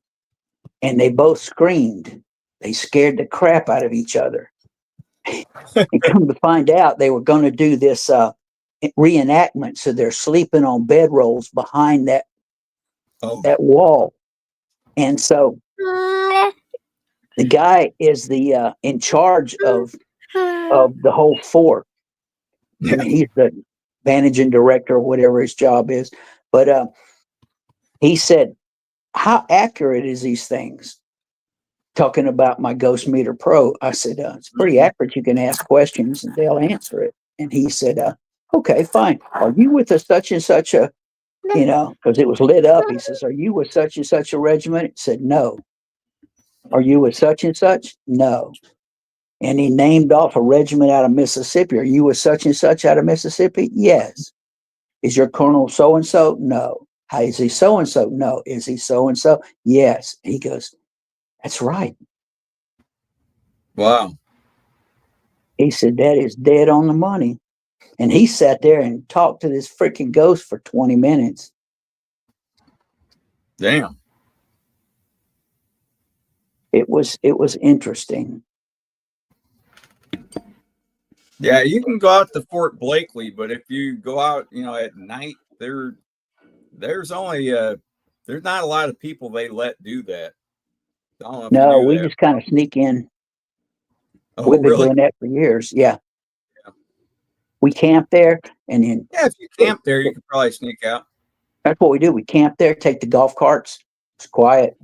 And they both screamed. They scared the crap out of each other. And come to find out, they were going to do this reenactment. So they're sleeping on bedrolls behind that wall. And so the guy is the in charge of the whole fort. I mean, he's the managing director or whatever his job is. But he said, how accurate is these things? Talking about my Ghost Meter Pro. I said, it's pretty accurate. You can ask questions and they'll answer it. And he said, okay, fine. Are you with a such and such a, because it was lit up. He says, are you with such and such a regiment? It said, no. Are you with such and such? No. And he named off a regiment out of Mississippi. Are you with such and such out of Mississippi? Yes. Is your colonel so-and-so? No. How is he so-and-so? No. Is he so-and-so? Yes. He goes, that's right. Wow. He said, that is dead on the money. And he sat there and talked to this freaking ghost for 20 minutes. Damn. It was interesting. Yeah, you can go out to Fort Blakely, but if you go out, at night, there's only there's not a lot of people they let do that. I don't know if you No, knew we that. just kind of sneak in. Oh, We've been really? doing that for years. Yeah. Yeah. We camp there, and then Yeah, if you camp there, you could probably sneak out. that's what we do. We camp there, take the golf carts. It's quiet.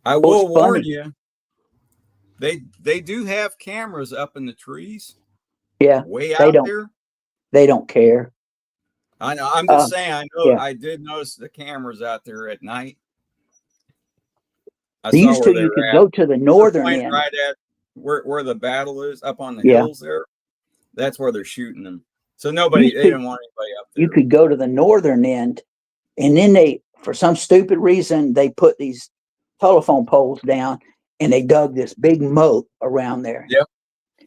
I Well, it's will warn funny. you, they do have cameras up in the trees, Yeah, way they out don't there. they don't care. I know. I'm Uh, just saying. I know. yeah, I did notice the cameras out there at night. I they saw used where to. they You were could at. go to the They're northern pointing end. right at where the battle is up on the Yeah, hills there. That's where they're shooting them. So used they to. didn't want anybody up You there. could go to the northern end, and then they, for some stupid reason, they put these telephone poles down, and they dug this big moat around there. Yep.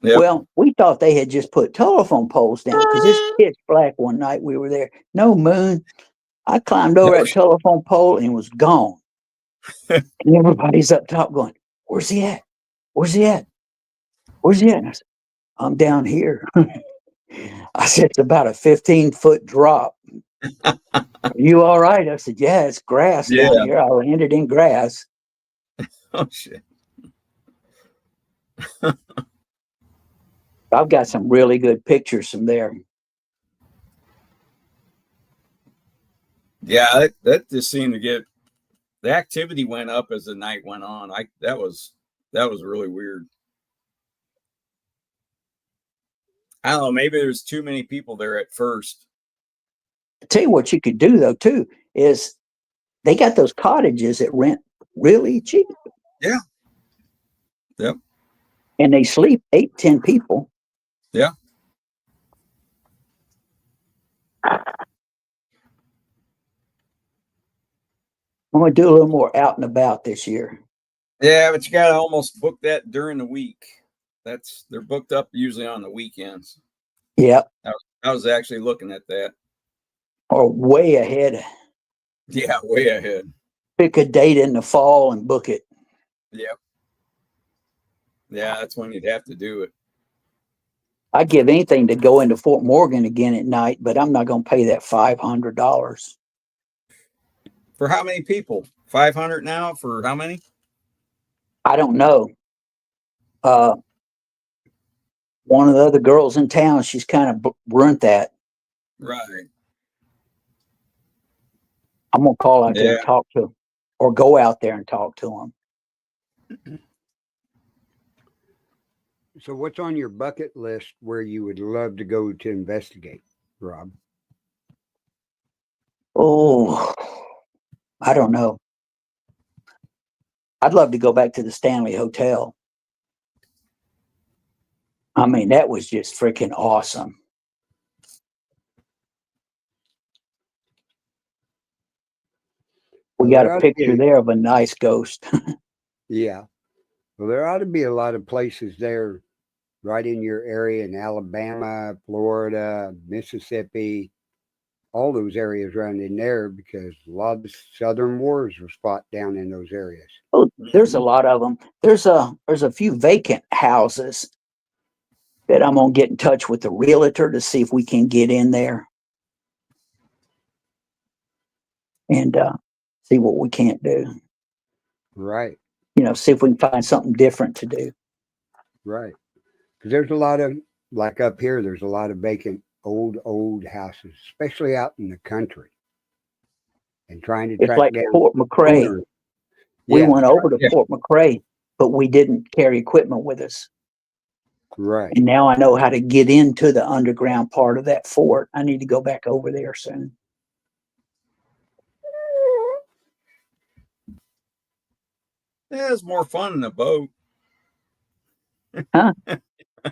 Yep. Well, we thought they had just put telephone poles down because it's pitch black one night we were there. No moon. I climbed over No, that telephone pole and was gone. And everybody's up top going, "Where's he at? Where's he at? Where's he at?" And I said, "I'm down here." I said, "It's about a 15-foot drop. Are you all right?" I said, "Yeah, it's grass down yeah. here. I landed in grass." Oh shit. I've got some really good pictures from there. Yeah, that just seemed to get the activity went up as the night went on. That was really weird. I don't know. Maybe there's too many people there at first. I tell you what you could do though too is they got those cottages that rent really cheap. Yeah. Yep. And they sleep 8-10 people. Yeah. I'm going to do a little more out and about this year. Yeah, but you got to almost book that during the week. They're booked up usually on the weekends. Yep. I was actually looking at that. Or way ahead. Yeah, way ahead. Pick a date in the fall and book it. Yep. Yeah, that's when you'd have to do it. I'd give anything to go into Fort Morgan again at night, but I'm not going to pay that $500. For how many people? 500 now for how many? I don't know. One of the other girls in town, she's kind of burnt that. Right. I'm going to call out there Yeah. and talk to them, or go out there and talk to them. So, what's on your bucket list where you would love to go to investigate, Rob? Oh, I don't know. I'd love to go back to the Stanley Hotel. I mean, that was just freaking awesome. We got a picture there of a nice ghost. Yeah. Well, there ought to be a lot of places there right in your area in Alabama, Florida, Mississippi, all those areas around in there because a lot of the Southern wars were fought down in those areas. Oh, there's a lot of them. There's a few vacant houses that I'm gonna get in touch with the realtor to see if we can get in there and see what we can't do. Right. See if we can find something different to do. Right. Because there's a lot of, like up here, there's a lot of vacant old houses, especially out in the country. And trying to It's track like down Fort McRae. owners. We Yeah, went over to Yeah. Fort McRae, but we didn't carry equipment with us. right. And now I know how to get into the underground part of that fort. I need to go back over there soon. Yeah, it's more fun in a boat. Huh?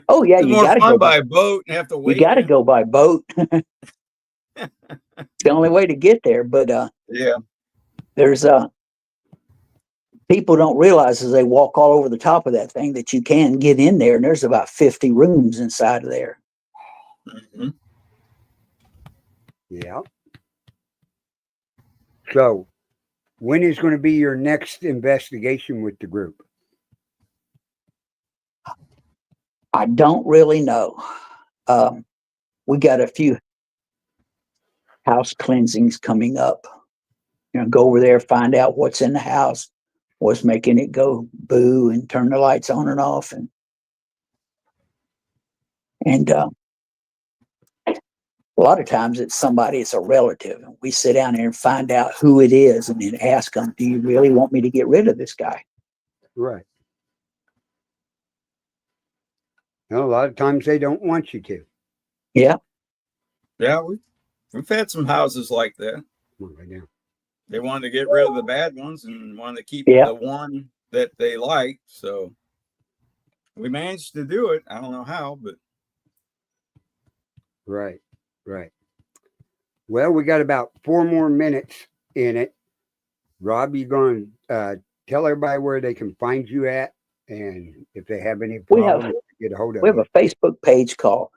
Oh yeah, It's you more got to fun go by boat and have to You wait. got to go by boat. It's the only way to get there. But Yeah. there's people don't realize as they walk all over the top of that thing that you can get in there, and there's about 50 rooms inside of there. Mm-hmm. Yeah. So, when is going to be your next investigation with the group? I don't really know. We got a few house cleansings coming up. Go over there, find out what's in the house, what's making it go boo, and turn the lights on and off, and a lot of times it's a relative. And we sit down there and find out who it is, and then ask them, "Do you really want me to get rid of this guy?" Right. No, a lot of times they don't want you to. Yeah. Yeah, we've had some houses like that. Right now. They wanted to get rid of the bad ones and wanted to keep Yeah. the one that they like. So we managed to do it. I don't know how, but Right. Right. Well, we got about 4 more minutes in it. Rob, you going to tell everybody where they can find you at, and if they have any We have problems, get a hold of we have you. a Facebook page called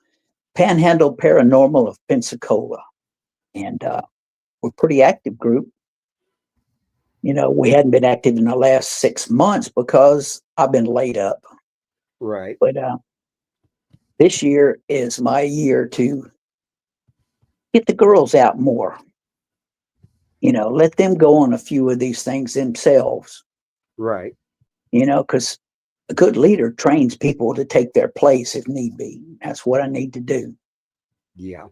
Panhandle Paranormal of Pensacola, and we're a pretty active group. We hadn't been active in the last 6 months because I've been laid up. Right. But this year is my year to get the girls out more. Let them go on a few of these things themselves. Right. Because a good leader trains people to take their place if need be. That's what I need to do. Yeah.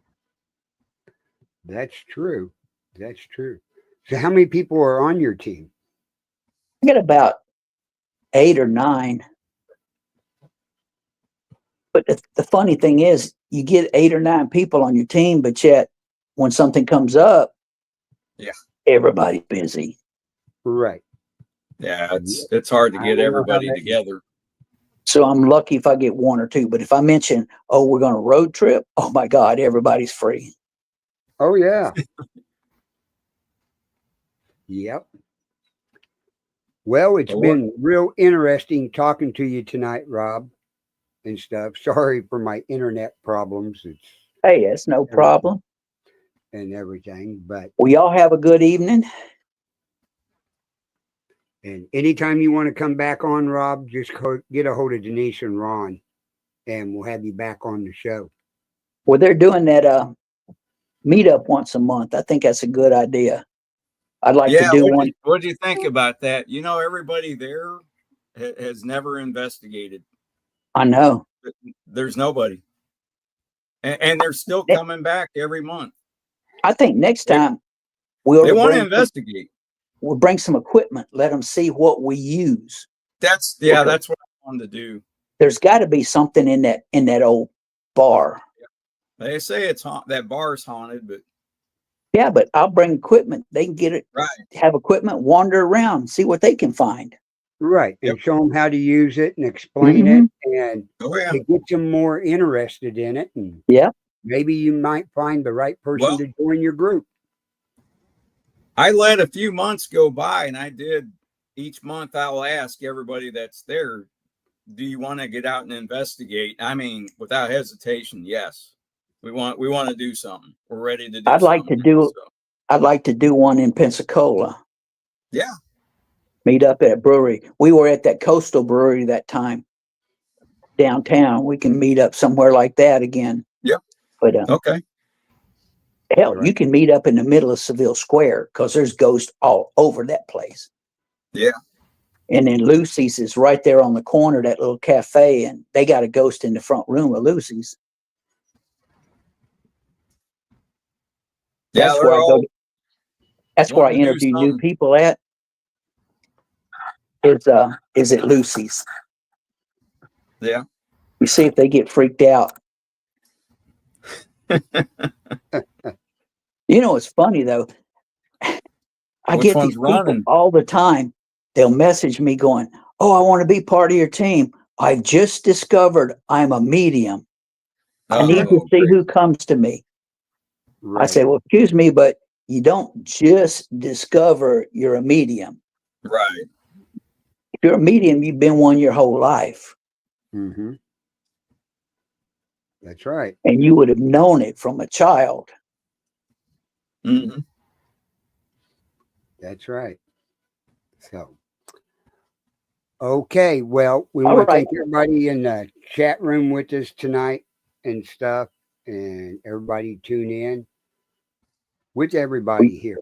That's true. That's true. So how many people are on your team? I get about 8 or 9. But the funny thing is, you get 8 or 9 people on your team, but yet when something comes up, yeah, everybody's busy. Right. yeah, it's hard to I get don't know how everybody that- together. So I'm lucky if I get 1 or 2. But if I mention, oh, we're going to road trip, oh my God, everybody's free. Oh, yeah. Yep. Well, it's been real interesting talking to you tonight, Rob, and stuff. Sorry for my internet problems. It's Hey, that's no problem. and everything, but We all have a good evening. and anytime you want to come back on, Rob, just get a hold of Denise and Ron, and we'll have you back on the show. Well, they're doing that meetup once a month. I think that's a good idea. I'd like to do one. What do you think about that? Everybody there has never investigated. I know. There's nobody, and they're still coming back every month. I think next time they want to investigate. We'll bring some equipment. Let them see what we use. That's what I wanted to do. There's got to be something in that old bar. They say that bar's haunted, but yeah, but I'll bring equipment. They can get it. Right. Have equipment, wander around, see what they can find. Right, and show them how to use it and explain it, and it gets them more interested in it. And maybe you might find the right person to join your group. I let a few months go by, and I did. Each month, I'll ask everybody that's there, "Do you want to get out and investigate?" I mean, without hesitation, yes. We want to do something. We're ready to do. I'd like to do one in Pensacola. Yeah. Meet up at a brewery. We were at that Coastal Brewery that time downtown. We can meet up somewhere like that again. Yep. But okay. Hell, you can meet up in the middle of Seville Square because there's ghosts all over that place. Yeah. And then Lucy's is right there on the corner, that little cafe, and they got a ghost in the front room of Lucy's. Yeah, that's where I go. That's where I interview new people at. Is at Lucy's. Yeah. We see if they get freaked out. It's funny though. I get these people all the time. They'll message me going, "Oh, I want to be part of your team. I've just discovered I'm a medium. I need to see who comes to me." Right. I say, "Well, excuse me, but you don't just discover you're a medium. Right. If you're a medium, you've been one your whole life." Mm-hmm. That's right. And you would have known it from a child. Mm-hmm. That's right. So, Okay, well, we All want to right. thank everybody in the chat room with us tonight and stuff, and everybody tune in with everybody here.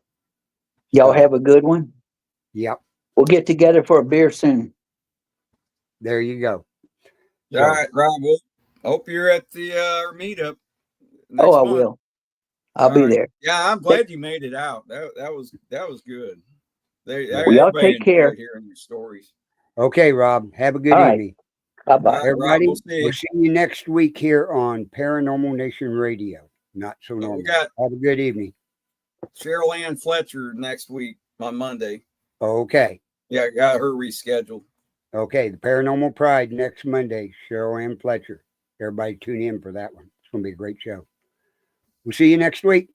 Y'all So, have a good one. yep, We'll get together for a beer soon. there you go. All So, right, Rob. Well, hope you're at the meetup Oh, next I month. will. I'll All be right. there. Yeah, I'm glad you made it out. That was good. yeah. Well, y'all Everybody take care. enjoyed hearing your stories. Okay, Rob, have a good All right. evening. Bye All bye. right, Rob. Everybody, We'll see we'll you. see you next week here on Paranormal Nation Radio. Not so We normal. got Have a good evening. Cheryl Ann Fletcher next week on Monday. Okay. Yeah, I got her rescheduled. Okay, the Paranormal Pride next Monday, Cheryl Ann Fletcher. Everybody tune in for that one. It's going to be a great show. We'll see you next week.